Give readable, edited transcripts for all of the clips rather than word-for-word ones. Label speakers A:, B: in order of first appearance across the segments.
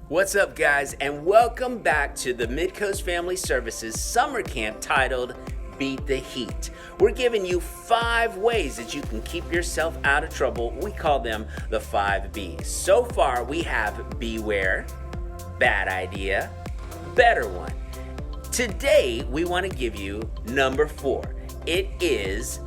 A: What's up, guys, and welcome back to the Midcoast Family Services summer camp titled Beat the Heat. We're giving you 5 ways that you can keep yourself out of trouble. We call them the 5 B's. So far, we have beware, bad idea, better one. Today, we want to give you number 4. It is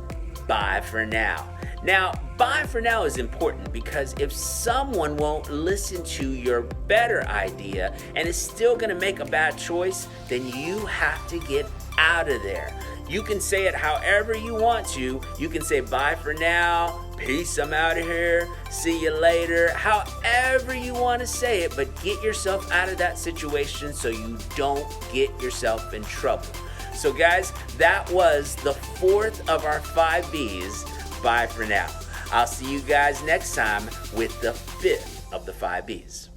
A: bye for now. Now, bye for now is important because if someone won't listen to your better idea and is still going to make a bad choice, then you have to get out of there. You can say it however you want to. You can say bye for now, peace, I'm out of here, see you later, however you want to say it, but get yourself out of that situation so you don't get yourself in trouble. So guys, that was the 4th of our 5 B's. Bye for now. I'll see you guys next time with the 5th of the 5 B's.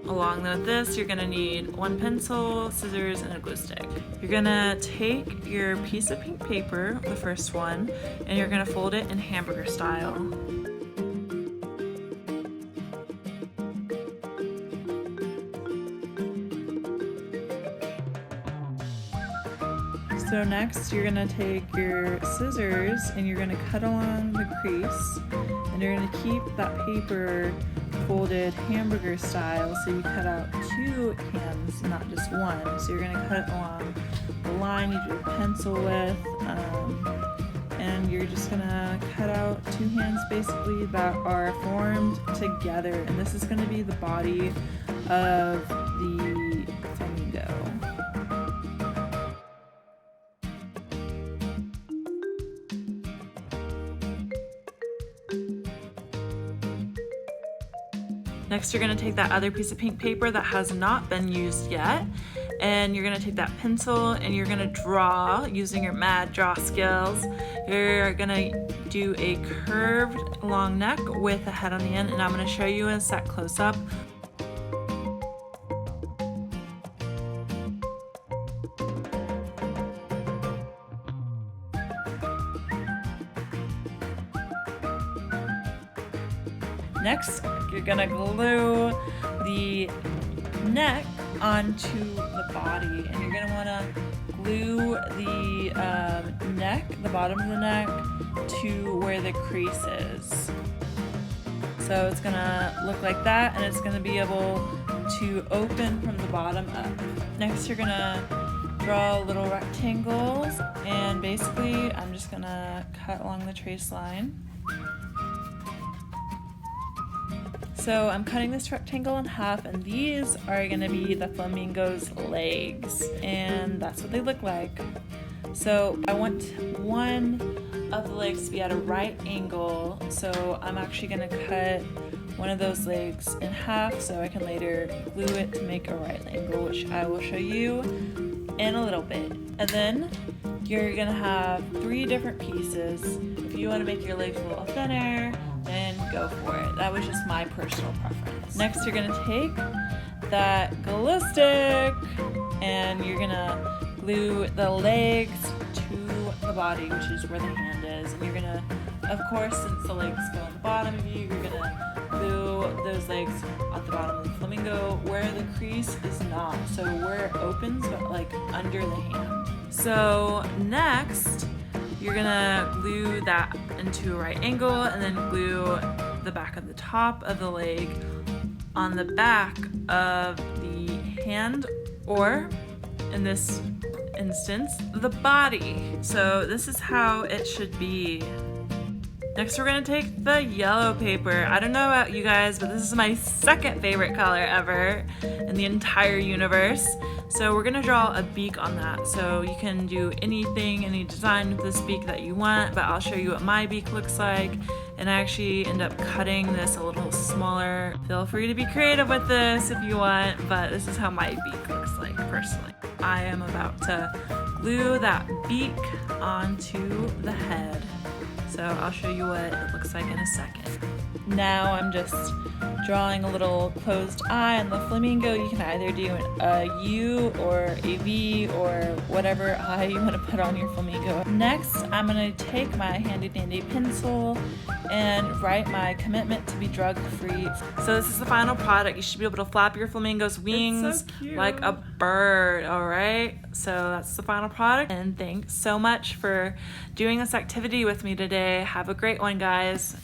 B: Along with this, you're gonna need 1 pencil, scissors, and a glue stick. You're gonna take your piece of pink paper, the first one, and you're gonna fold it in hamburger style. So next, you're gonna take your scissors and you're gonna cut along the crease, and you're gonna keep that paper folded hamburger style, so you cut out 2 hands, not just 1. So you're gonna cut along the line you do a pencil with, and you're just gonna cut out 2 hands basically that are formed together, and this is gonna be the body of the flamingo. Next, you're gonna take that other piece of pink paper that has not been used yet, and you're gonna take that pencil and you're gonna draw using your mad draw skills. You're gonna do a curved long neck with a head on the end, and I'm gonna show you in a sec close up. Next, you're gonna glue the neck onto the body, and you're gonna wanna glue the neck, the bottom of the neck, to where the crease is. So it's gonna look like that, and it's gonna be able to open from the bottom up. Next, you're gonna draw little rectangles, and basically I'm just gonna cut along the trace line. So I'm cutting this rectangle in half, and these are gonna be the flamingo's legs, and that's what they look like. So I want one of the legs to be at a right angle, so I'm actually gonna cut one of those legs in half so I can later glue it to make a right angle, which I will show you in a little bit. And then you're gonna have 3 different pieces. If you wanna make your legs a little thinner, then go for it. That was just my personal preference. Next, you're gonna take that glue stick and you're gonna glue the legs to the body, which is where the hand is. And you're gonna, of course, since the legs go on the bottom of you, you're gonna glue those legs at the bottom of the flamingo where the crease is not. So where it opens, but like under the hand. So next, you're gonna glue that into a right angle and then glue the back of the top of the leg on the back of the hand, or in this instance, the body. So this is how it should be. Next, we're gonna take the yellow paper. I don't know about you guys, but this is my 2nd favorite color ever in the entire universe. So we're gonna draw a beak on that. So you can do anything, any design with this beak that you want, but I'll show you what my beak looks like. And I actually end up cutting this a little smaller. Feel free to be creative with this if you want, but this is how my beak looks like personally. I am about to glue that beak onto the head. So I'll show you what it looks like in a second. Now I'm just drawing a little closed eye on the flamingo. You can either do a U or a V or whatever eye you want to put on your flamingo. Next, I'm going to take my handy dandy pencil and write my commitment to be drug-free. So this is the final product. You should be able to flap your flamingo's wings like a bird, all right? So that's the final product. And thanks so much for doing this activity with me today. Have a great one, guys.